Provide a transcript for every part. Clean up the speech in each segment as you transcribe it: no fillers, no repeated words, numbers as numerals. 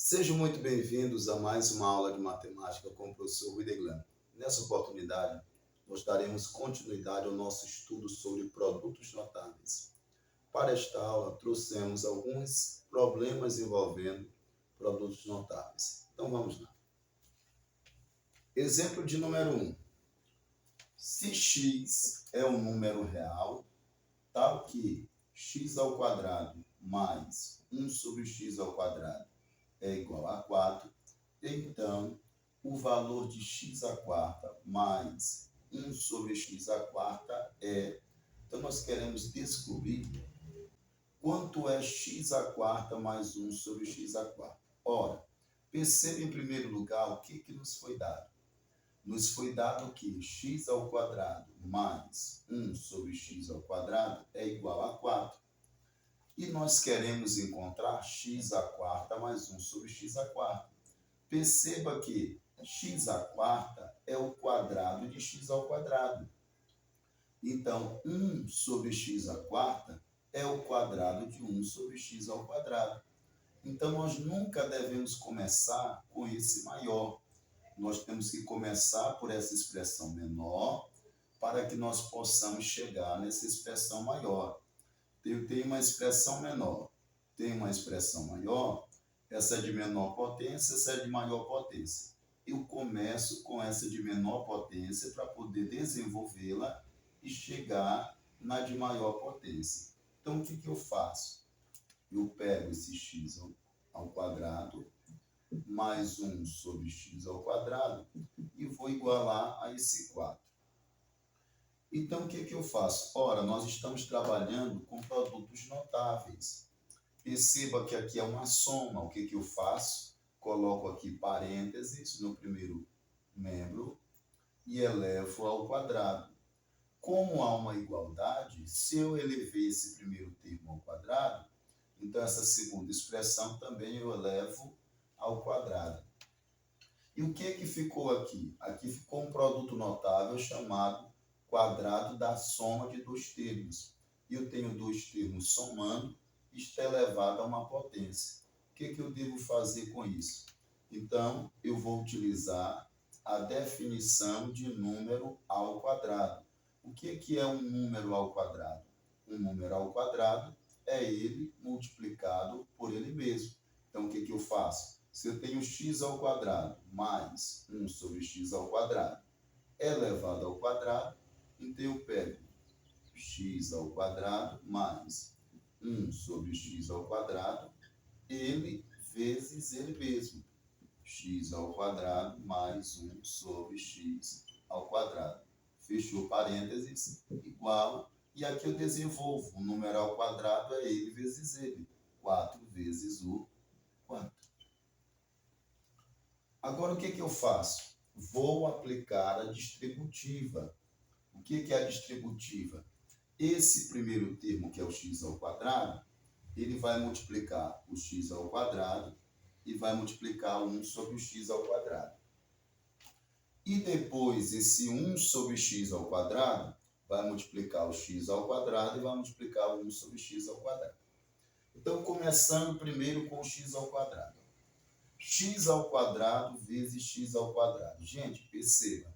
Sejam muito bem-vindos a mais uma aula de matemática com o professor Wideglan. Nessa oportunidade, nós daremos continuidade ao nosso estudo sobre produtos notáveis. Para esta aula, trouxemos alguns problemas envolvendo produtos notáveis. Então, vamos lá. Exemplo de número 1. Se x é um número real, tal que x ao quadrado mais 1 sobre x ao quadrado é igual a 4, então o valor de x à quarta mais 1 sobre x à quarta é... Então, nós queremos descobrir quanto é x à quarta mais 1 sobre x à quarta. Ora, perceba em primeiro lugar o que nos foi dado. Nos foi dado que x ao quadrado mais 1 sobre x ao quadrado é igual a 4. E nós queremos encontrar x à quarta mais 1 sobre x à quarta. Perceba que x à quarta é o quadrado de x ao quadrado. Então, 1 sobre x à quarta é o quadrado de 1 sobre x ao quadrado. Então, nós nunca devemos começar com esse maior. Nós temos que começar por essa expressão menor para que nós possamos chegar nessa expressão maior. Eu tenho uma expressão menor, tenho uma expressão maior, essa é de menor potência, essa é de maior potência. Eu começo com essa de menor potência para poder desenvolvê-la e chegar na de maior potência. Então, o que eu faço? Eu pego esse x ao quadrado mais 1 sobre x ao quadrado e vou igualar a esse 4. Então, o que eu faço? Ora, nós estamos trabalhando com produtos notáveis. Perceba que aqui é uma soma. O que eu faço? Coloco aqui parênteses no primeiro membro e elevo ao quadrado. Como há uma igualdade, se eu elevei esse primeiro termo ao quadrado, então essa segunda expressão também eu elevo ao quadrado. E o que ficou aqui? Aqui ficou um produto notável chamado quadrado da soma de dois termos. E eu tenho dois termos somando, isto é elevado a uma potência. O que eu devo fazer com isso? Então, eu vou utilizar a definição de número ao quadrado. O que é um número ao quadrado? Um número ao quadrado é ele multiplicado por ele mesmo. Então, o que eu faço? Se eu tenho x ao quadrado mais 1 sobre x ao quadrado elevado ao quadrado, então eu pego x ao quadrado mais 1 sobre x ao quadrado, ele vezes ele mesmo. X ao quadrado mais 1 sobre x ao quadrado. Fechou parênteses, igual. E aqui eu desenvolvo. O número ao quadrado é ele vezes ele. 4 vezes o 4. Agora, o que eu faço? Vou aplicar a distributiva. O que é a distributiva? Esse primeiro termo, que é o x ao quadrado, ele vai multiplicar o x ao quadrado e vai multiplicar 1 sobre o x ao quadrado. E depois, esse 1 sobre x ao quadrado vai multiplicar o x ao quadrado e vai multiplicar o 1 sobre x ao quadrado. Então, começando primeiro com o x ao quadrado. X ao quadrado vezes x ao quadrado. Gente, perceba,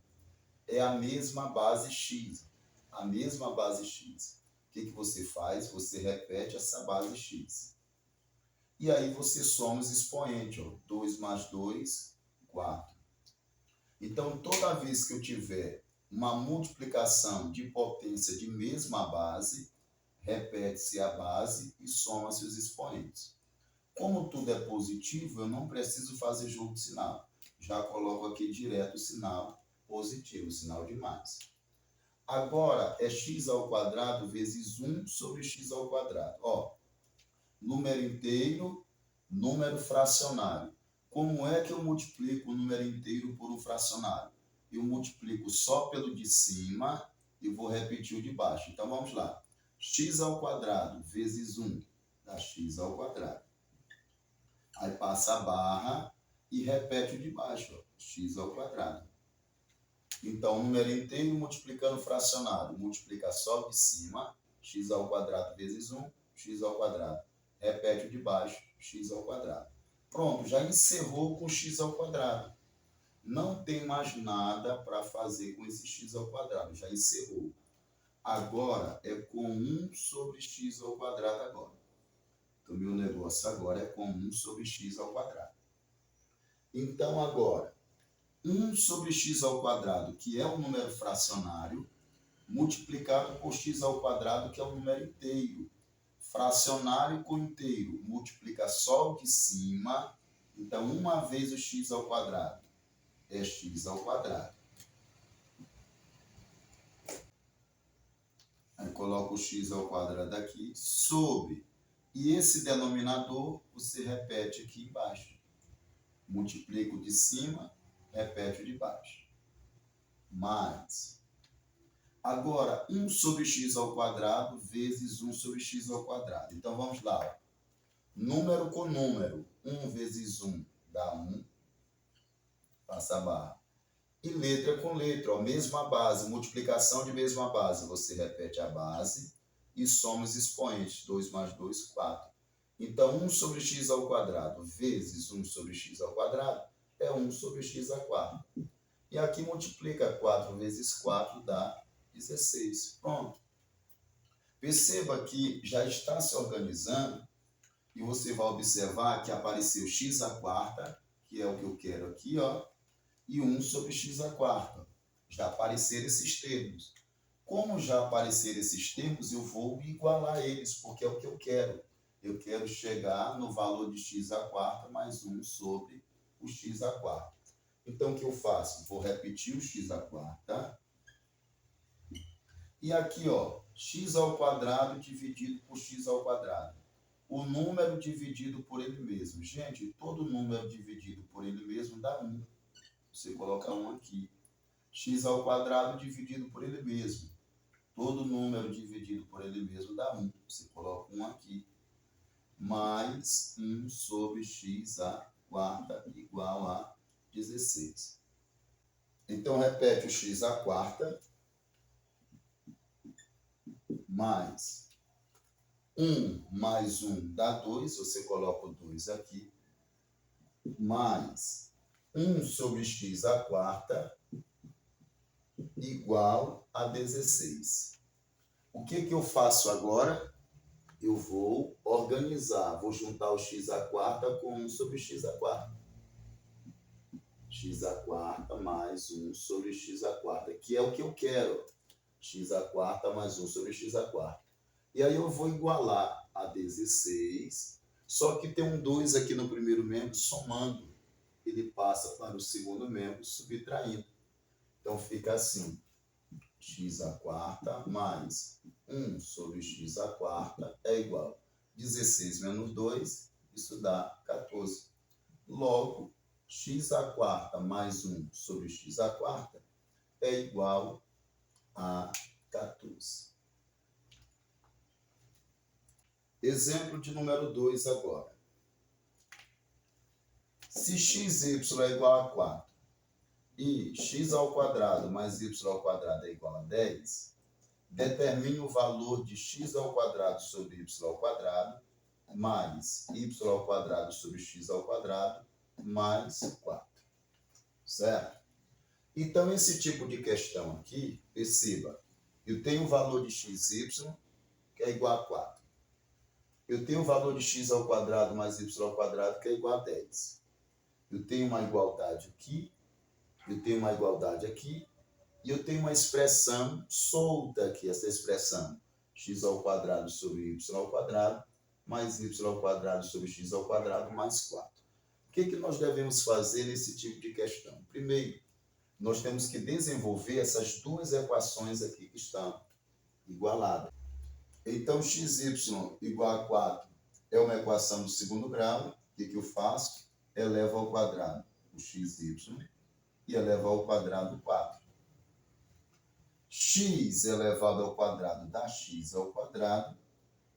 é a mesma base x. A mesma base x. O que você faz? Você repete essa base x. E aí você soma os expoentes. 2 mais 2, 4. Então, toda vez que eu tiver uma multiplicação de potência de mesma base, repete-se a base e soma-se os expoentes. Como tudo é positivo, eu não preciso fazer jogo de sinal. Já coloco aqui direto o sinal positivo, o sinal de mais. Agora, é x ao quadrado vezes 1 sobre x ao quadrado. Número inteiro, número fracionário. Como é que eu multiplico o número inteiro por um fracionário? Eu multiplico só pelo de cima e vou repetir o de baixo. Então, vamos lá. X ao quadrado vezes 1 dá x ao quadrado. Aí passa a barra e repete o de baixo, x ao quadrado. Então, o número inteiro multiplicando o fracionário. Multiplica só de cima, x ao quadrado vezes 1, x ao quadrado. Repete o de baixo, x ao quadrado. Pronto, já encerrou com x ao quadrado. Não tem mais nada para fazer com esse x ao quadrado, já encerrou. Agora é com 1 sobre x ao quadrado agora. Então, meu negócio agora é com 1 sobre x ao quadrado. Então, agora, 1 sobre x ao quadrado, que é um número fracionário, multiplicado por x ao quadrado, que é um número inteiro. Fracionário com inteiro, multiplica só o de cima. Então, uma vez o x ao quadrado é x ao quadrado. Aí coloca o x ao quadrado aqui, sobre. E esse denominador você repete aqui embaixo. Multiplica o de cima, repete o de baixo. Mais. Agora, 1 sobre x ao quadrado vezes 1 sobre x ao quadrado. Então, vamos lá. Número com número. 1 vezes 1 dá 1. Passa a barra. E letra com letra, ó, mesma base, multiplicação de mesma base. Você repete a base e soma os expoentes. 2 mais 2, 4. Então, 1 sobre x ao quadrado vezes 1 sobre x ao quadrado é 1 sobre x à quarta. E aqui multiplica 4 vezes 4 dá 16. Pronto. Perceba que já está se organizando e você vai observar que apareceu x à quarta, que é o que eu quero aqui, ó, e 1 sobre x à quarta. Já apareceram esses termos. Como já apareceram esses termos, eu vou igualar eles, porque é o que eu quero. Eu quero chegar no valor de x à quarta mais 1 sobre o x à quarta. Então, o que eu faço? Vou repetir o x à quarta. E aqui, ó, x ao quadrado dividido por x ao quadrado. O número dividido por ele mesmo. Gente, todo número dividido por ele mesmo dá 1. Você coloca 1 aqui. X ao quadrado dividido por ele mesmo. Todo número dividido por ele mesmo dá 1. Você coloca 1 aqui. Mais 1 sobre x à quarta igual a 16. Então, repete o x à quarta. Mais 1 mais 1 dá 2. Você coloca o 2 aqui. Mais 1 sobre x à quarta igual a 16. O que eu faço agora? Eu vou organizar, vou juntar o x à quarta com 1 sobre x à quarta. X à quarta mais 1 sobre x à quarta, que é o que eu quero. X à quarta mais 1 sobre x à quarta. E aí eu vou igualar a 16, só que tem um 2 aqui no primeiro membro somando. Ele passa para o segundo membro subtraindo. Então fica assim. X à quarta mais 1 sobre x à quarta é igual a 16 menos 2, isso dá 14. Logo, x à quarta mais 1 sobre x à quarta é igual a 14. Exemplo de número 2 agora. Se xy é igual a 4 e x ao quadrado mais y ao quadrado é igual a 10, determine o valor de x ao quadrado sobre y ao quadrado mais y ao quadrado sobre x ao quadrado mais 4. Certo? Então, esse tipo de questão aqui, perceba, eu tenho o valor de xy, que é igual a 4. Eu tenho o valor de x ao quadrado mais y ao quadrado, que é igual a 10. Eu tenho uma igualdade aqui, eu tenho uma igualdade aqui, e eu tenho uma expressão solta aqui, essa expressão x ao quadrado sobre y ao quadrado, mais y ao quadrado sobre x ao quadrado, mais 4. O que nós devemos fazer nesse tipo de questão? Primeiro, nós temos que desenvolver essas duas equações aqui que estão igualadas. Então, xy igual a 4 é uma equação do segundo grau. O que eu faço? Elevo ao quadrado o xy e elevo ao quadrado 4. X elevado ao quadrado dá x ao quadrado,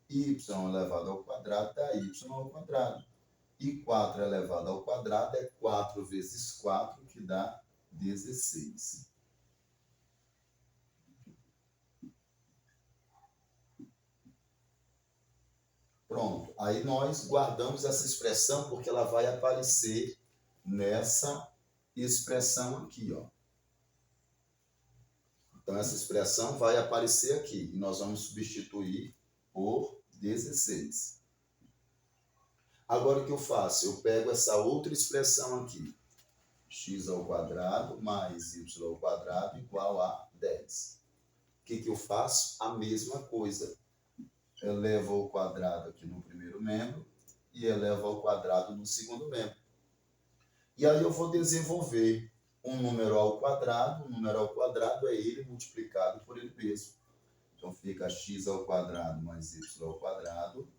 y elevado ao quadrado dá y ao quadrado. E 4 elevado ao quadrado é 4 vezes 4, que dá 16. Pronto. Aí nós guardamos essa expressão porque ela vai aparecer nessa expressão aqui, ó. Então, essa expressão vai aparecer aqui e nós vamos substituir por 16. Agora, o que eu faço? Eu pego essa outra expressão aqui, x ao quadrado mais y ao quadrado igual a 10. O que eu faço? A mesma coisa. Elevo ao quadrado aqui no primeiro membro e elevo ao quadrado no segundo membro. E aí eu vou desenvolver um número ao quadrado. O número ao quadrado é ele multiplicado por ele mesmo. Então, fica x ao quadrado mais y ao quadrado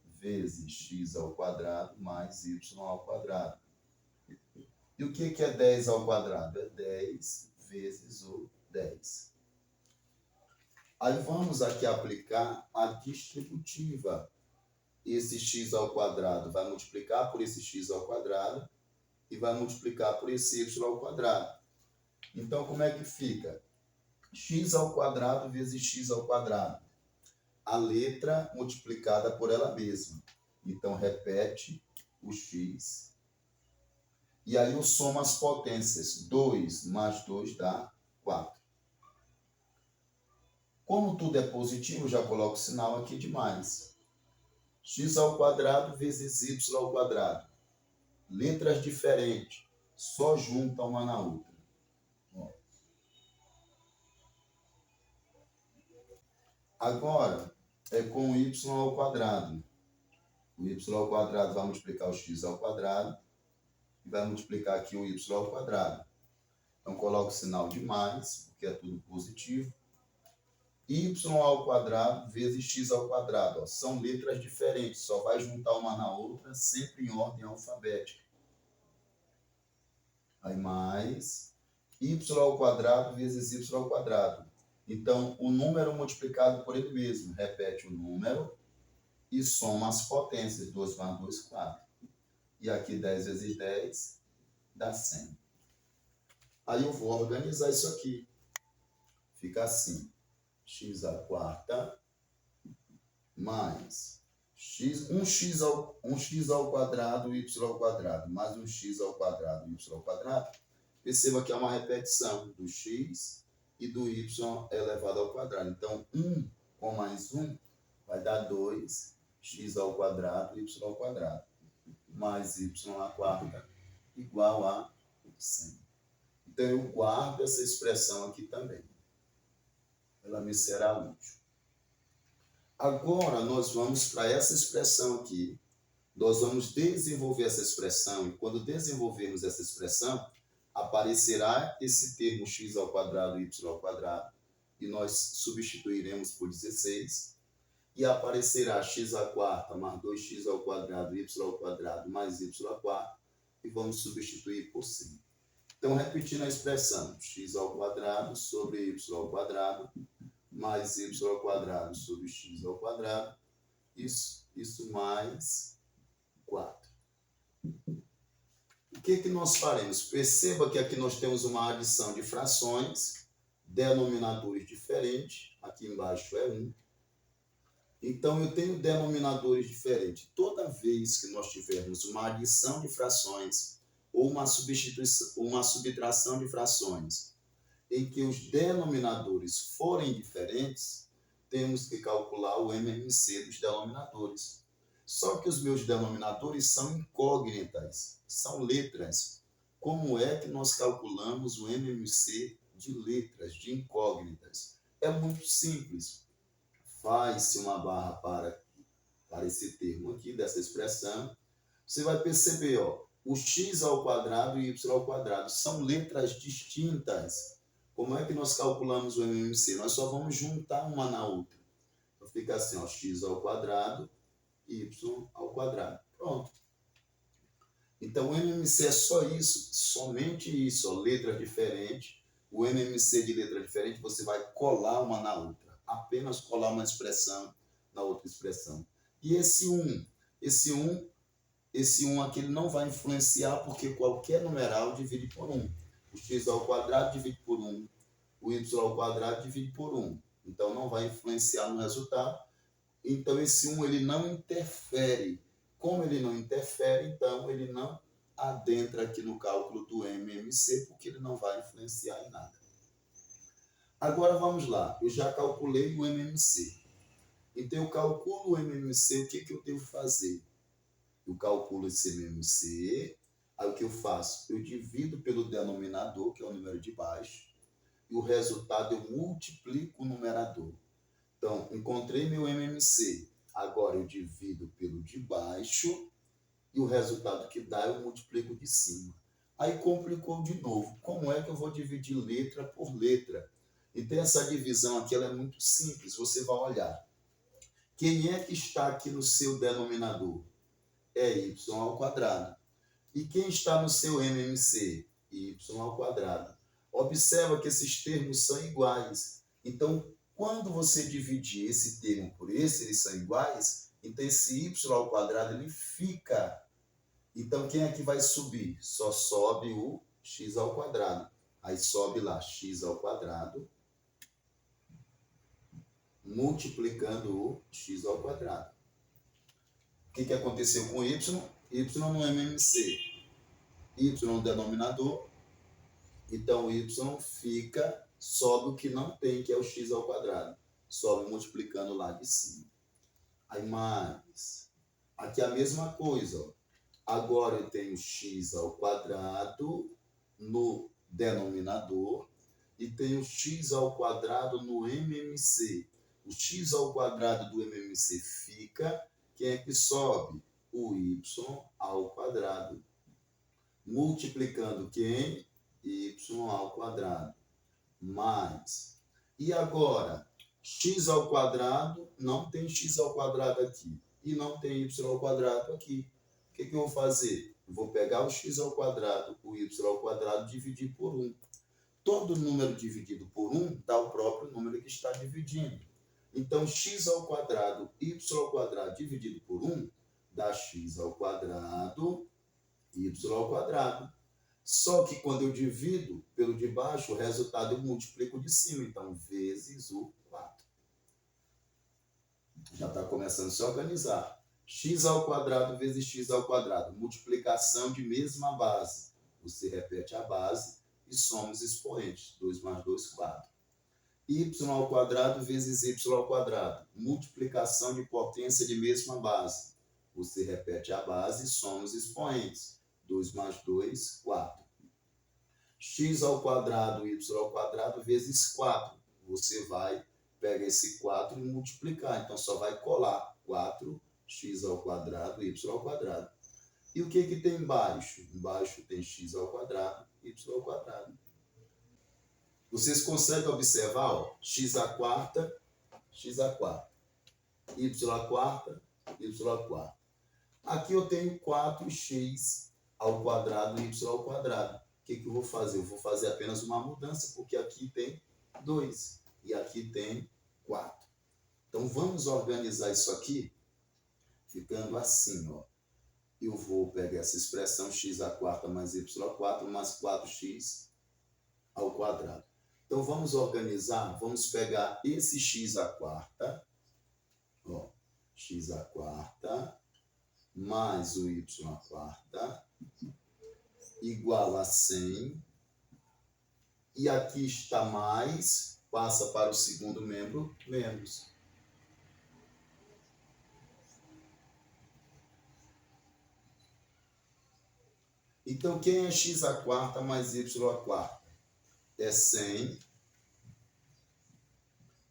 vezes x ao quadrado mais y ao quadrado. E o que é 10 ao quadrado? É 10 vezes o 10. Aí vamos aqui aplicar a distributiva. Esse x ao quadrado vai multiplicar por esse x ao quadrado e vai multiplicar por esse y ao quadrado. Então, como é que fica? X ao quadrado vezes x ao quadrado. A letra multiplicada por ela mesma. Então, repete o x. E aí eu somo as potências. 2 mais 2 dá 4. Como tudo é positivo, eu já coloco o sinal aqui de mais. X ao quadrado vezes y ao quadrado. Letras diferentes, só juntam uma na outra. Agora, é com y ao quadrado. O y ao quadrado vai multiplicar o x ao quadrado e vai multiplicar aqui o y ao quadrado. Então, coloco o sinal de mais, porque é tudo positivo. Y ao quadrado vezes x ao quadrado. Ó, são letras diferentes, só vai juntar uma na outra, sempre em ordem alfabética. Aí mais y ao quadrado vezes y ao quadrado. Então, o número multiplicado por ele mesmo. Repete o número e soma as potências. 2 mais 2, 4. E aqui 10 vezes 10 dá 100. Aí eu vou organizar isso aqui. Fica assim. X à quarta mais um x ao quadrado, y ao quadrado, mais um x ao quadrado, y ao quadrado. Perceba que é uma repetição do x e do y elevado ao quadrado. Então, 1 com mais 1 vai dar 2, x ao quadrado, y ao quadrado, mais y à quarta, igual a 100. Então, eu guardo essa expressão aqui também. Ela me será útil. Agora, nós vamos para essa expressão aqui. Nós vamos desenvolver essa expressão. E quando desenvolvermos essa expressão, aparecerá esse termo x ao quadrado, y ao quadrado. E nós substituiremos por 16. E aparecerá x à quarta mais 2x ao quadrado, y ao quadrado, mais y à quarta. E vamos substituir por 100. Então, repetindo a expressão, x ao quadrado sobre y ao quadrado, mais y ao quadrado sobre x ao quadrado, isso mais 4. O que nós faremos? Perceba que aqui nós temos uma adição de frações, denominadores diferentes, aqui embaixo é 1. Então, eu tenho denominadores diferentes. Toda vez que nós tivermos uma adição de frações ou uma subtração de frações, em que os denominadores forem diferentes, temos que calcular o MMC dos denominadores. Só que os meus denominadores são incógnitas, são letras. Como é que nós calculamos o MMC de letras, de incógnitas? É muito simples. Faz-se uma barra para esse termo aqui, dessa expressão. Você vai perceber, ó, o x ao quadrado e y ao quadrado são letras distintas. Como é que nós calculamos o MMC? Nós só vamos juntar uma na outra. Então fica assim, ó, x ao quadrado, y ao quadrado. Pronto. Então o MMC é só isso, somente isso, ó, letras diferentes. O MMC de letra diferente você vai colar uma na outra. Apenas colar uma expressão na outra expressão. E esse 1 aqui ele não vai influenciar porque qualquer numeral divide por 1. O x ao quadrado divide por 1. O y ao quadrado divide por 1. Então, não vai influenciar no resultado. Então, esse 1 ele não interfere. Como ele não interfere, então ele não adentra aqui no cálculo do MMC, porque ele não vai influenciar em nada. Agora vamos lá, eu já calculei o MMC. Então eu calculo o MMC, o que eu devo fazer? Eu calculo esse MMC, aí o que eu faço? Eu divido pelo denominador, que é o número de baixo, e o resultado eu multiplico o numerador. Então, encontrei meu MMC, agora eu divido pelo de baixo, e o resultado que dá eu multiplico de cima. Aí complicou de novo. Como é que eu vou dividir letra por letra? Então essa divisão aqui ela é muito simples. Você vai olhar. Quem é que está aqui no seu denominador? É y ao quadrado. E quem está no seu MMC? Y ao quadrado. Observa que esses termos são iguais. Então, quando você dividir esse termo por esse, eles são iguais, então esse y ao quadrado ele fica. Então, quem é que vai subir? Só sobe o x ao quadrado. Aí sobe lá x ao quadrado, multiplicando o x ao quadrado. O que aconteceu com y? Y no MMC. Y no denominador. Então, y fica, sobe o que não tem, que é o x ao quadrado. Sobe multiplicando lá de cima. Aí mais. Aqui a mesma coisa, ó. Agora eu tenho x ao quadrado no denominador e tenho x ao quadrado no MMC. O x ao quadrado do MMC fica, quem é que sobe? O y ao quadrado. Multiplicando quem? Y ao quadrado. Mais. E agora, x ao quadrado, não tem x ao quadrado aqui. E não tem y ao quadrado aqui. O que eu vou fazer? Eu vou pegar o x ao quadrado, o y ao quadrado, dividir por 1. Todo número dividido por 1 dá o próprio número que está dividindo. Então, x ao quadrado, y ao quadrado dividido por 1 dá x ao quadrado, y ao quadrado. Só que quando eu divido pelo de baixo, o resultado eu multiplico de cima. Então, vezes o 4. Já está começando a se organizar. X ao quadrado vezes x ao quadrado. Multiplicação de mesma base. Você repete a base e soma os expoentes. 2 mais 2, 4. Y ao quadrado vezes y ao quadrado. Multiplicação de potência de mesma base. Você repete a base e soma os expoentes. 2 mais 2, 4. X ao quadrado, y ao quadrado vezes 4. Você vai pegar esse 4 e multiplicar. Então, só vai colar 4x ao quadrado, y ao quadrado. E o que tem embaixo? Embaixo tem x ao quadrado, y ao quadrado. Vocês conseguem observar? Ó, x à quarta, y à quarta, y à quarta. Aqui eu tenho 4x ao quadrado, y ao quadrado. O que eu vou fazer? Eu vou fazer apenas uma mudança, porque aqui tem 2 e aqui tem 4. Então, vamos organizar isso aqui, ficando assim, ó. Eu vou pegar essa expressão x à quarta mais y à quarta mais 4x ao quadrado. Então, vamos organizar, vamos pegar esse x à quarta, ó, x à quarta, mais o y à quarta, igual a 100. E aqui está mais, passa para o segundo membro, menos. Então, quem é x à quarta mais y à quarta? É 100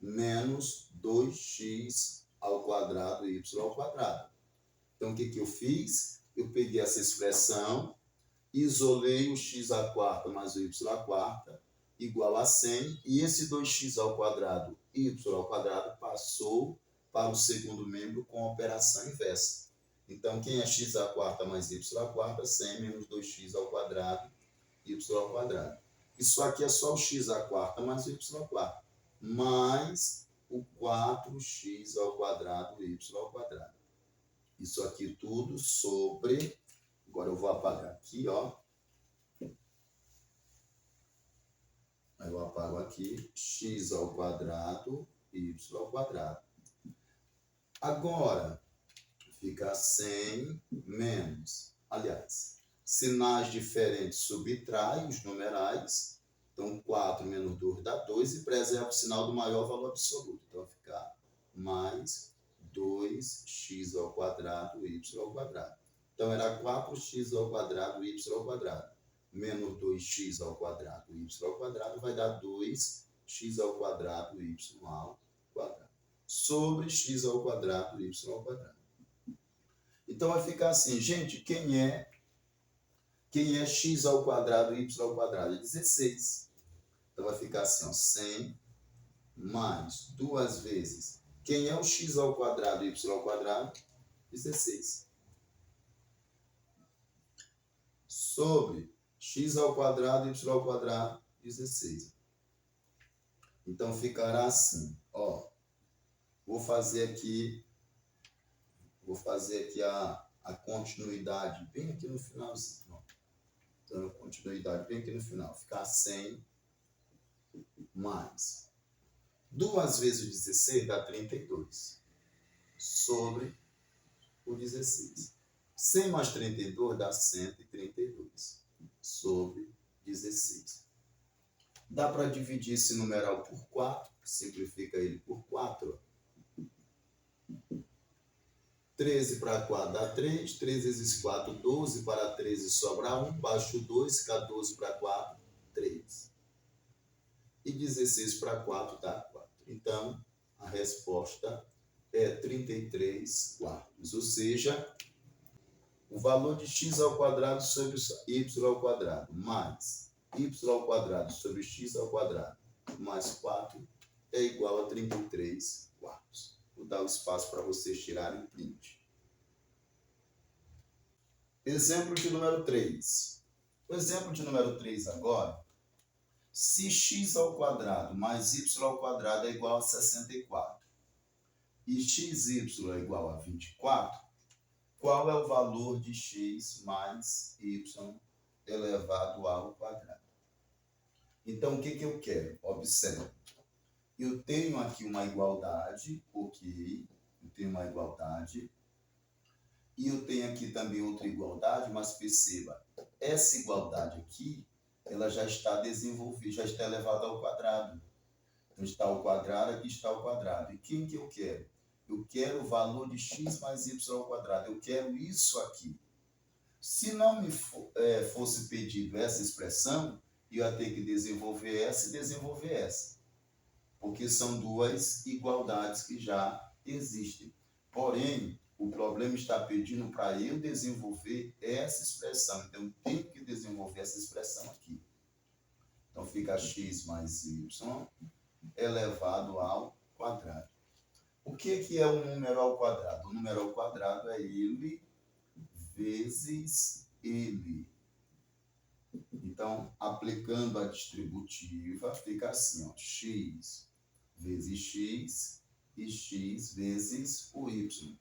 menos 2x ao quadrado y ao quadrado. Então, o que eu fiz? Eu peguei essa expressão, isolei o x à quarta mais o y à quarta, igual a 100, e esse 2x ao quadrado, y ao quadrado, passou para o segundo membro com a operação inversa. Então, quem é x à quarta mais y à quarta? 100 menos 2x ao quadrado, y ao quadrado. Isso aqui é só o x à quarta mais o y à quarta, mais o 4x ao quadrado, y ao quadrado. Isso aqui tudo sobre... Agora eu vou apagar aqui, ó. Aí eu apago aqui, x ao quadrado, y ao quadrado. Agora, fica 100 menos. Aliás, sinais diferentes subtraem os numerais. Então, 4 menos 2 dá 2 e preserva o sinal do maior valor absoluto. Então, vai ficar mais 2x ao quadrado, y ao quadrado. Então, era 4x ao quadrado, y ao quadrado. Menos 2x ao quadrado, y ao quadrado, vai dar 2x ao quadrado, y ao quadrado. Sobre x ao quadrado, y ao quadrado. Então, vai ficar assim, gente, quem é x ao quadrado, y ao quadrado? É 16. Então, vai ficar assim, ó, 100 mais 2 vezes. Quem é o x ao quadrado, y ao quadrado? 16. Sobre x ao quadrado, y ao quadrado, 16. Então, ficará assim, ó. Vou fazer aqui a continuidade bem aqui no finalzinho. Ó. Então, a continuidade bem aqui no final. Ficar 100 mais 2 vezes o 16 dá 32. Sobre o 16. 100 mais 32 dá 132. Sobre 16. Dá para dividir esse numeral por 4. Simplifica ele por 4. 13 para 4 dá 3. 3 vezes 4, 12. Para 13 sobra 1. Baixo 2, 14 para 4, 3. E 16 para 4 dá 4. Então, a resposta é 33 quartos. Ou seja, o valor de x ao quadrado sobre y ao quadrado mais y ao quadrado sobre x ao quadrado mais 4 é igual a 33 quartos. Vou dar o espaço para vocês tirarem o print. Exemplo de número 3. O exemplo de número 3 agora. Se x ao quadrado mais y ao quadrado é igual a 64 e xy é igual a 24, qual é o valor de x mais y elevado ao quadrado? Então, o que eu quero? Observe. Eu tenho aqui uma igualdade, ok? Eu tenho uma igualdade. E eu tenho aqui também outra igualdade, mas perceba, essa igualdade aqui, ela já está desenvolvida, já está elevada ao quadrado. Então, está ao quadrado, aqui está ao quadrado. E quem que eu quero? Eu quero o valor de x mais y ao quadrado. Eu quero isso aqui. Se não me fosse pedido essa expressão, eu ia ter que desenvolver essa e desenvolver essa. Porque são duas igualdades que já existem. Porém, o problema está pedindo para eu desenvolver essa expressão. Então, eu tenho que desenvolver essa expressão aqui. Então, fica x mais y elevado ao quadrado. O que é um número ao quadrado? O número ao quadrado é ele vezes ele. Então, aplicando a distributiva, fica assim, ó, x vezes x e x vezes o y.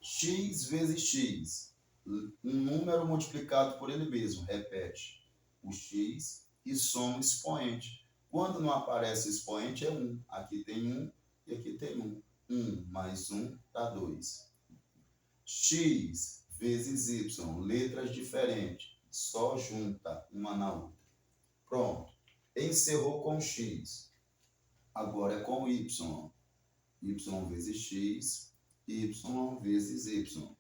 X vezes x, um número multiplicado por ele mesmo, repete o x e soma o expoente. Quando não aparece o expoente é 1. Aqui tem 1 e aqui tem 1. 1 mais 1 dá 2. X vezes y, letras diferentes, só junta uma na outra. Pronto. Encerrou com x. Agora é com y. Y vezes x, y vezes y.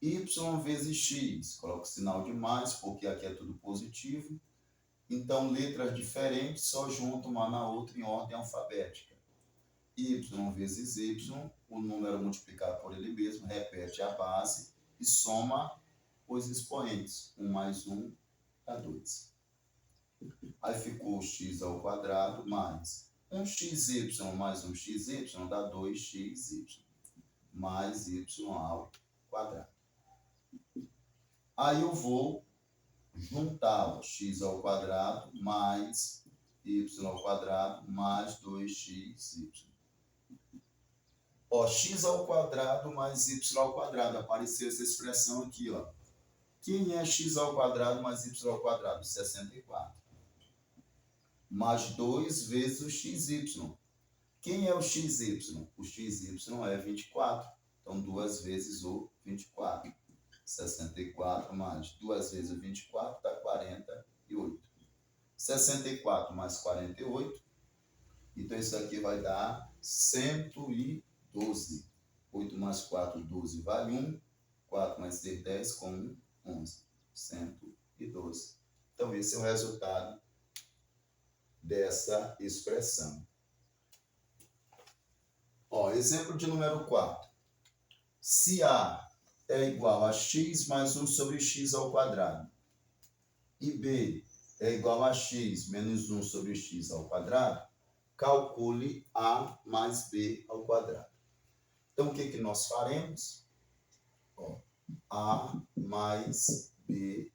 Y vezes x, coloco o sinal de mais, porque aqui é tudo positivo. Então, letras diferentes só juntam uma na outra em ordem alfabética. Y vezes y, o número multiplicado por ele mesmo, repete a base e soma os expoentes. 1 mais 1 dá 2. Aí ficou x ao quadrado mais 1xy mais 1xy dá 2xy mais y ao quadrado. Aí eu vou juntar x ao quadrado mais y ao quadrado mais 2xy. Ó, x ao quadrado mais y ao quadrado. Apareceu essa expressão aqui, ó. Quem é x ao quadrado mais y ao quadrado? 64. Mais 2 vezes o xy. Quem é o XY? O XY é 24. Então, 2 vezes o 24. 64 mais 2 vezes o 24 dá 48. 64 mais 48. Então, isso aqui vai dar 112. 8 mais 4, 12, vale 1. 4 mais 6, 10, com 1, 11. 112. Então, esse é o resultado dessa expressão. Ó, exemplo de número 4. Se A é igual a x mais 1 sobre x ao quadrado e B é igual a x menos 1 sobre x ao quadrado, calcule A mais B ao quadrado. Então, o que nós faremos? Ó, A mais B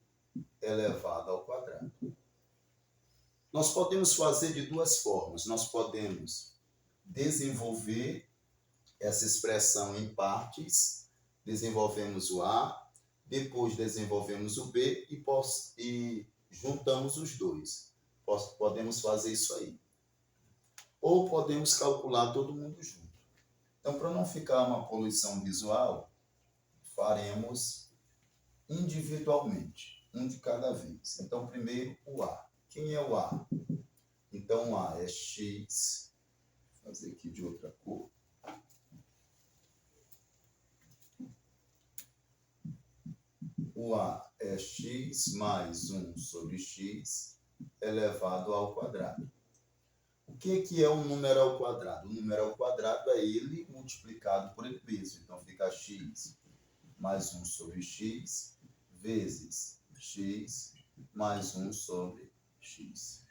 elevado ao quadrado. Nós podemos fazer de duas formas. Nós podemos desenvolver essa expressão em partes, desenvolvemos o A, depois desenvolvemos o B e juntamos os dois. Podemos fazer isso aí. Ou podemos calcular todo mundo junto. Então, para não ficar uma poluição visual, faremos individualmente, um de cada vez. Então, primeiro o A. Quem é o A? Então, o A é x, vou fazer aqui de outra cor. O A é x mais 1 sobre x elevado ao quadrado. O que é um número ao quadrado? O número ao quadrado é ele multiplicado por ele mesmo. Então, fica x mais 1 sobre x vezes x mais 1 sobre x.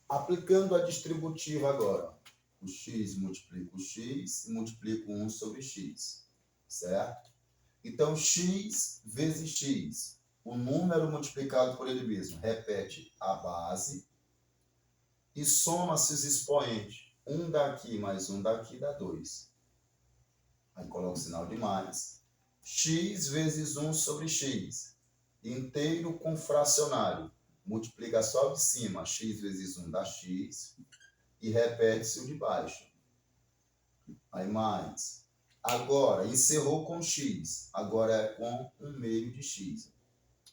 Aplicando a distributiva agora, o x multiplica o x e multiplica 1 sobre x, certo? Então, x vezes x, o número multiplicado por ele mesmo, repete a base e soma-se os expoentes. 1 daqui mais 1 daqui dá 2. Aí coloca o sinal de mais. X vezes 1 sobre x, inteiro com fracionário. Multiplica só o de cima, x vezes 1 dá x, e repete-se o de baixo. Aí mais. Agora, encerrou com x, agora é com 1 meio de x,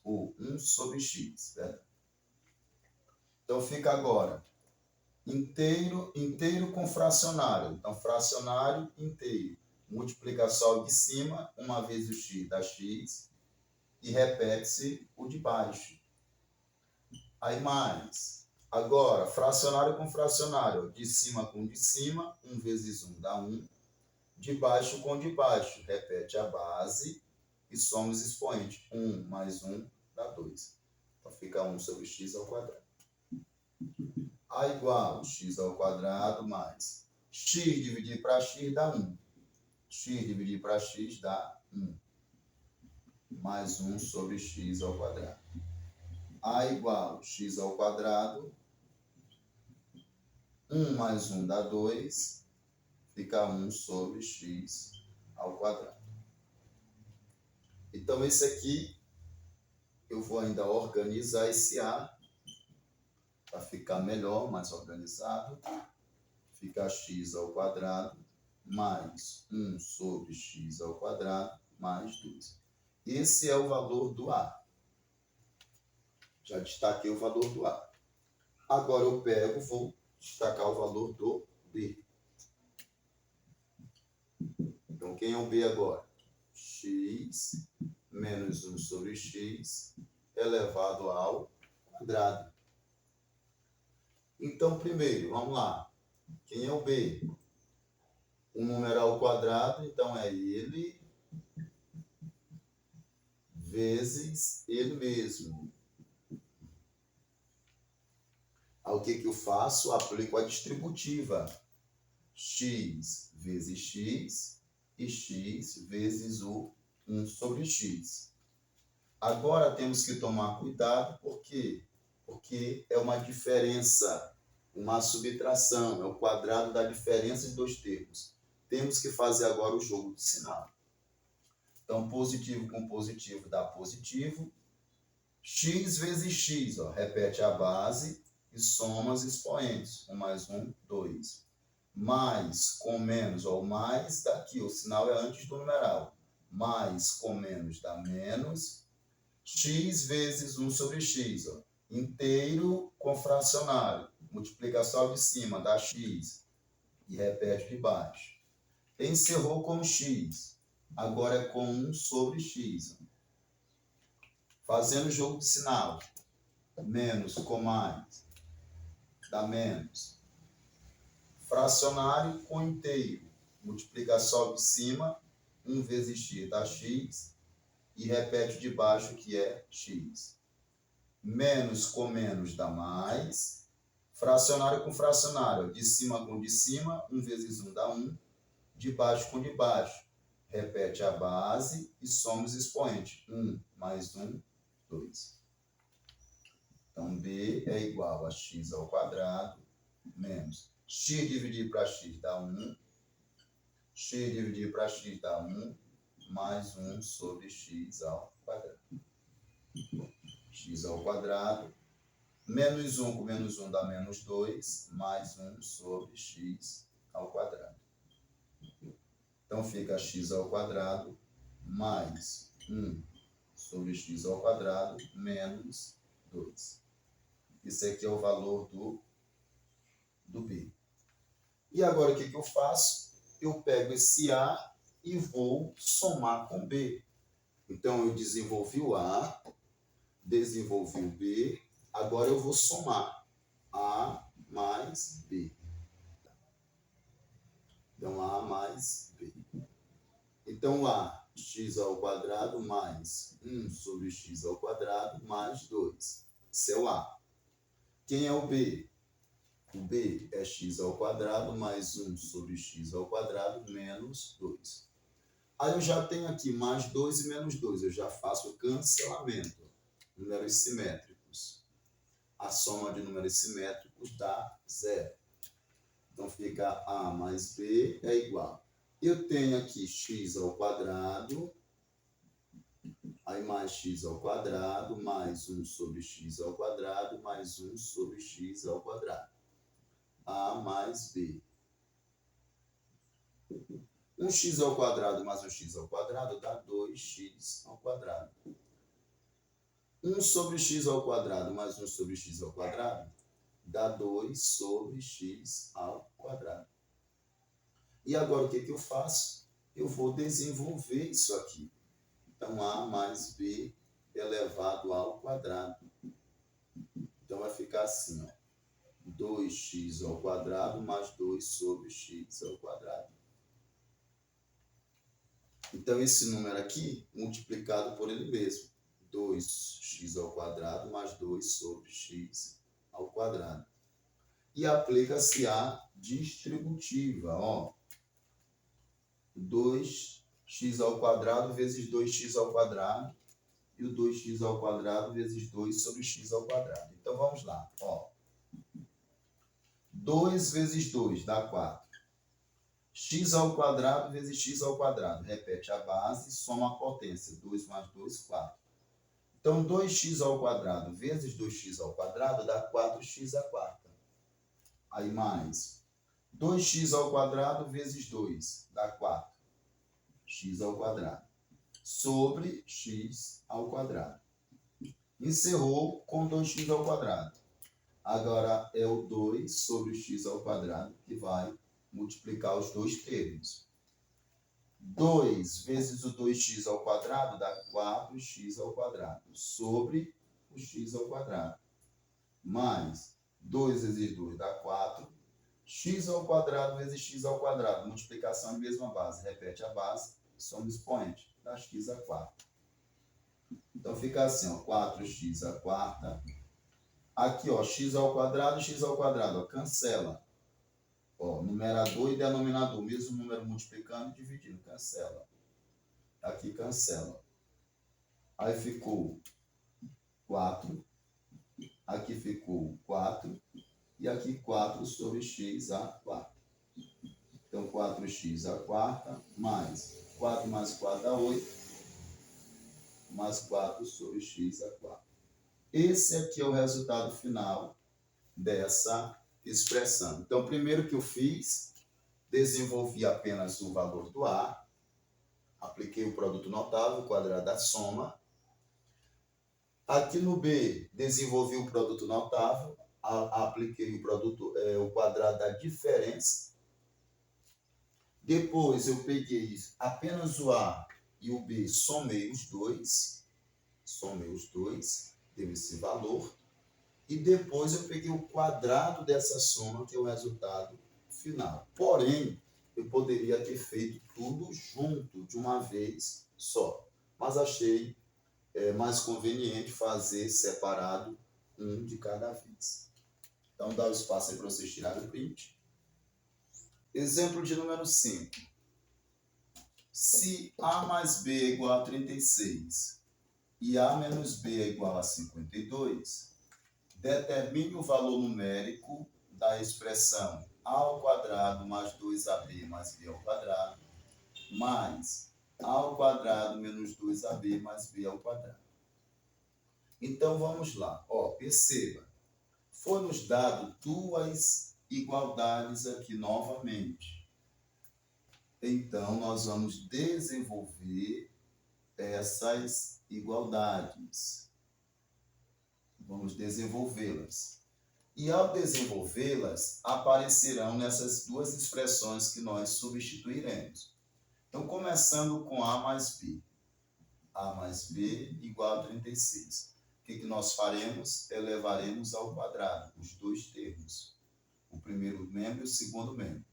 ou 1 sobre x, certo? Então, fica agora inteiro com fracionário. Então, fracionário inteiro. Multiplica só o de cima, 1 vezes o x dá x, e repete-se o de baixo. Aí mais. Agora, fracionário com fracionário. De cima com de cima, 1 vezes 1 dá 1. De baixo com de baixo. Repete a base e soma os expoentes. 1 mais 1 dá 2. Então, fica 1 sobre x ao quadrado. A igual x ao quadrado mais x dividido para x dá 1. X dividido para x dá 1. Mais 1 sobre x ao quadrado. A igual x ao quadrado. 1 mais 1 dá 2. Fica 1 sobre x ao quadrado. Então, esse aqui, eu vou ainda organizar esse A para ficar melhor, mais organizado. Fica x ao quadrado mais 1 sobre x ao quadrado mais 2. Esse é o valor do A. Já destaquei o valor do A. Agora eu pego, vou destacar o valor do B. Então, quem é o B agora? X menos 1 sobre x elevado ao quadrado. Então, primeiro, vamos lá. Quem é o B? O número ao quadrado, então é ele vezes ele mesmo. Aí o que eu faço? Aplico a distributiva. X vezes x e x vezes o 1 sobre x. Agora temos que tomar cuidado, por quê? Porque é uma diferença, uma subtração, é o quadrado da diferença de dois termos. Temos que fazer agora o jogo de sinal. Então, positivo com positivo dá positivo. X vezes x, ó, repete a base e e soma os expoentes. 1 mais 1, 2. Mais com menos, ó, o mais daqui, o sinal é antes do numeral. Mais com menos dá menos. X vezes 1 sobre x, ó, inteiro com fracionário. Multiplicação de cima dá x e repete de baixo. Encerrou com x, agora é com 1 sobre x. Ó. Fazendo jogo de sinal, menos com mais, dá menos. Fracionário com inteiro, multiplicação de cima, 1 vezes x dá x, e repete de baixo que é x. Menos com menos dá mais. Fracionário com fracionário, de cima com de cima, 1 vezes 1 dá 1, de baixo com de baixo. Repete a base e soma os expoentes. 1 mais 1, 2. Então, B é igual a x ao quadrado menos x dividido para x dá 1, x dividido para x dá 1, mais 1 sobre x ao quadrado. X ao quadrado, menos 1 com menos 1 dá menos 2, mais 1 sobre x ao quadrado. Então, fica x ao quadrado mais 1 sobre x ao quadrado menos 2. Isso aqui é o valor do B. E agora, o que eu faço? Eu pego esse A e vou somar com B. Então, eu desenvolvi o A, desenvolvi o B, agora eu vou somar A mais B. Então, A mais B. Então, A, x ao quadrado mais 1 sobre x ao quadrado mais 2. Esse é o A. Quem é o B? O B é x ao quadrado mais 1 sobre x ao quadrado menos 2. Aí eu já tenho aqui mais 2 e menos 2. Eu já faço o cancelamento. Números simétricos. A soma de números simétricos dá 0. Então, fica A mais B é igual. Eu tenho aqui x ao quadrado, aí mais x ao quadrado, mais 1 sobre x ao quadrado, mais 1 sobre x ao quadrado. A mais B. 1x ao quadrado mais 1x ao quadrado dá 2x ao quadrado. 1 sobre x ao quadrado mais 1 sobre x ao quadrado dá 2 sobre x ao quadrado. E agora o que eu faço? Eu vou desenvolver isso aqui. Então, A mais B elevado ao quadrado. Então, vai ficar assim, ó. 2x ao quadrado mais 2 sobre x ao quadrado. Então, esse número aqui, multiplicado por ele mesmo. 2x ao quadrado mais 2 sobre x ao quadrado. E aplica-se a distributiva, ó. 2x ao quadrado vezes 2x ao quadrado. E o 2x ao quadrado vezes 2 sobre x ao quadrado. Então, vamos lá, ó. 2 vezes 2 dá 4. X ao quadrado vezes x ao quadrado. Repete a base, soma a potência. 2 mais 2, 4. Então, 2x ao quadrado vezes 2x ao quadrado dá 4x à quarta. Aí mais 2x ao quadrado vezes 2 dá 4. X ao quadrado. Sobre x ao quadrado. Encerrou com 2x ao quadrado. Agora é o 2 sobre x ao quadrado que vai multiplicar os dois termos. 2 vezes o 2x ao quadrado dá 4x ao quadrado, sobre o x ao quadrado. Mais 2 vezes 2 dá 4. X ao quadrado vezes x ao quadrado. Multiplicação de mesma base. Repete a base, soma o expoente. Dá x à quarta. Então fica assim, ó, 4x à quarta. Aqui, ó, x ao quadrado, ó, cancela. Ó, numerador e denominador, mesmo número multiplicando e dividindo, cancela. Aqui cancela. Aí ficou 4. Aqui ficou 4. E aqui 4 sobre x à quarta. Então, 4x à quarta, mais 4 mais 4 dá 8. Mais 4 sobre x à quarta. Esse aqui é o resultado final dessa expressão. Então, primeiro que eu fiz, desenvolvi apenas o valor do A, apliquei o produto notável, quadrado da soma. Aqui no B, desenvolvi o produto notável, apliquei o quadrado da diferença. Depois eu peguei apenas o A e o B, somei os dois, deu esse valor. E depois eu peguei o quadrado dessa soma, que é o resultado final. Porém, eu poderia ter feito tudo junto, de uma vez só. Mas achei mais conveniente fazer separado um de cada vez. Então, dá o espaço aí para vocês tirarem o print. Exemplo de número 5. Se A mais B é igual a 36 e A menos B é igual a 52, determine o valor numérico da expressão A ao quadrado mais 2AB mais B ao quadrado mais A ao quadrado menos 2AB mais B ao quadrado. Então, vamos lá. Perceba. Foi-nos dado duas igualdades aqui novamente. Então, nós vamos desenvolver essas igualdades. Vamos desenvolvê-las. E ao desenvolvê-las, aparecerão nessas duas expressões que nós substituiremos. Então, começando com A mais B. A mais B igual a 36. O que nós faremos? Elevaremos ao quadrado os dois termos. O primeiro membro e o segundo membro.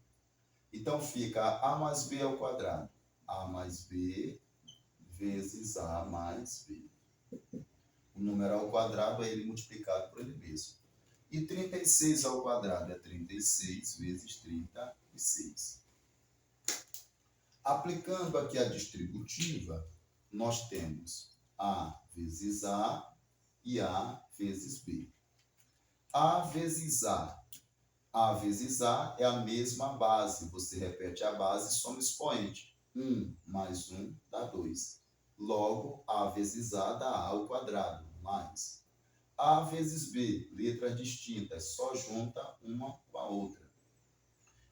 Então, fica A mais B ao quadrado. A mais B vezes A mais B. O número ao quadrado é ele multiplicado por ele mesmo. E 36 ao quadrado é 36 vezes 36. Aplicando aqui a distributiva, nós temos A vezes A e A vezes B. A vezes A. A vezes A é a mesma base. Você repete a base e soma expoente. 1 mais 1 dá 2. Logo, A vezes A dá A ao quadrado, mais A vezes B, letras distintas, só junta uma com a outra.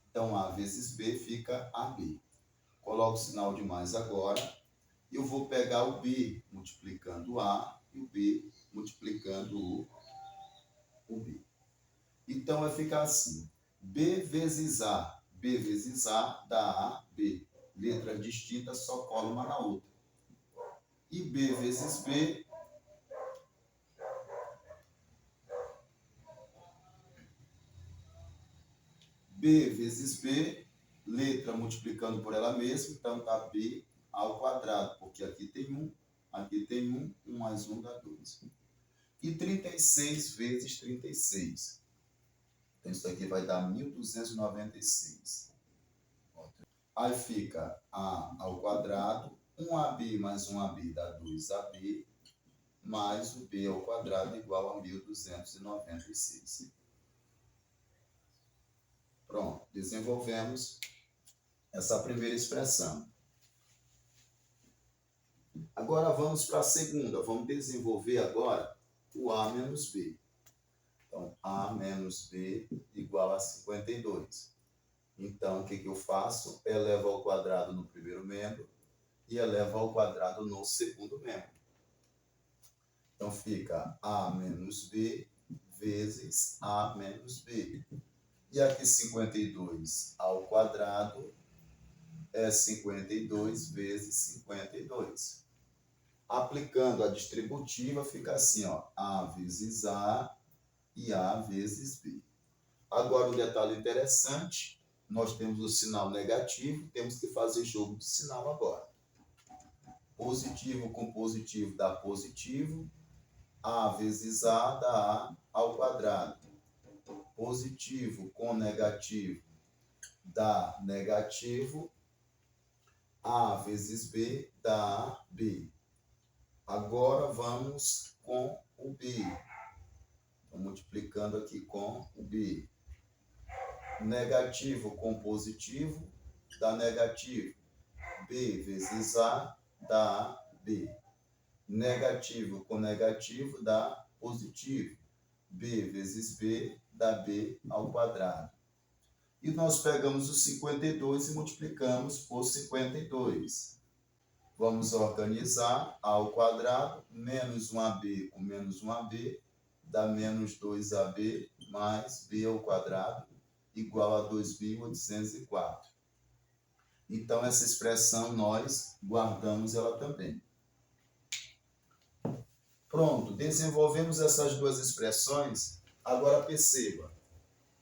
Então, A vezes B fica AB. Coloco o sinal de mais agora. Eu vou pegar o B multiplicando o A e o B multiplicando o B. Então, vai ficar assim. B vezes A dá AB. Letra distinta, só cola uma na outra. E B vezes B vezes B, letra multiplicando por ela mesma, então dá B ao quadrado, porque aqui tem 1, 1 mais 1 dá 2. E 36 vezes 36. Então, isso aqui vai dar 1.296. Aí fica A ao quadrado, 1AB mais 1AB dá 2AB, mais o B ao quadrado igual a 1.296. Pronto, desenvolvemos essa primeira expressão. Agora vamos para a segunda. Vamos desenvolver agora o A menos B. Então, A menos B igual a 52. Então, o que eu faço? Elevo ao quadrado no primeiro membro e elevo ao quadrado no segundo membro. Então, fica A menos B vezes A menos B. E aqui 52 ao quadrado é 52 vezes 52. Aplicando a distributiva, fica assim, A vezes A e A vezes B. Agora, um detalhe interessante, nós temos o sinal negativo, temos que fazer jogo de sinal agora. Positivo com positivo dá positivo, A vezes A dá A ao quadrado. Positivo com negativo dá negativo, A vezes B dá B. Agora vamos com o B. Estou multiplicando aqui com o B. Negativo com positivo dá negativo. B vezes A dá B. Negativo com negativo dá positivo. b vezes b dá b ao quadrado. E nós pegamos o 52 e multiplicamos por 52. Vamos organizar a ao quadrado, menos 1ab com menos 1ab, dá menos 2ab mais b ao quadrado, igual a 2.804. Então, essa expressão nós guardamos ela também. Pronto, desenvolvemos essas duas expressões. Agora perceba,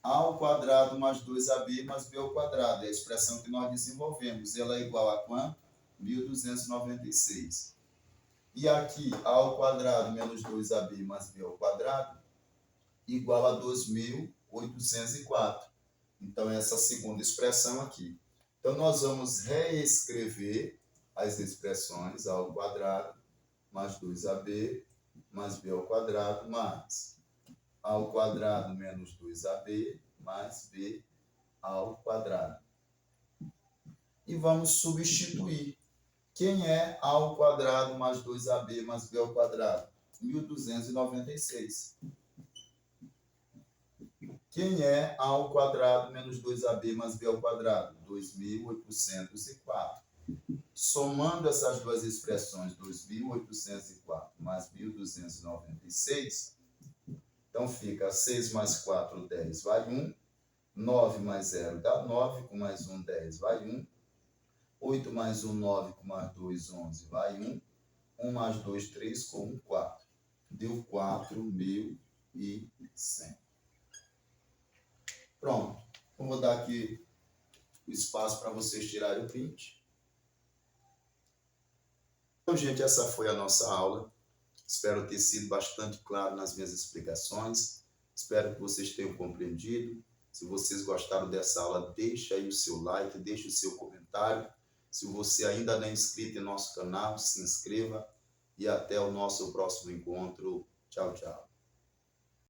a ao quadrado mais 2ab mais b ao quadrado é a expressão que nós desenvolvemos. Ela é igual a quanto? 1.296. E aqui, a ao quadrado menos 2ab mais b ao quadrado, igual a 2.804. Então, essa segunda expressão aqui. Então, nós vamos reescrever as expressões a ao quadrado mais 2ab mais b ao quadrado mais a ao quadrado menos 2ab mais b ao quadrado. E vamos substituir. Quem é a ao quadrado mais 2ab mais b ao quadrado? 1.296. Quem é a ao quadrado menos 2ab mais b ao quadrado? 2.804. Somando essas duas expressões, 2.804 mais 1.296, então fica 6 mais 4, 10, vai 1. 9 mais 0 dá 9, com mais 1, 10, vai 1. 8 mais 1, 9, com mais 2, 11, vai 1. 1 mais 2, 3, com 1, 4. Deu 4.100. Pronto. Vou dar aqui o espaço para vocês tirarem o print. Então, gente, essa foi a nossa aula. Espero ter sido bastante claro nas minhas explicações. Espero que vocês tenham compreendido. Se vocês gostaram dessa aula, deixa aí o seu like, deixa o seu comentário. Se você ainda não é inscrito em nosso canal, se inscreva. E até o nosso próximo encontro. Tchau, tchau.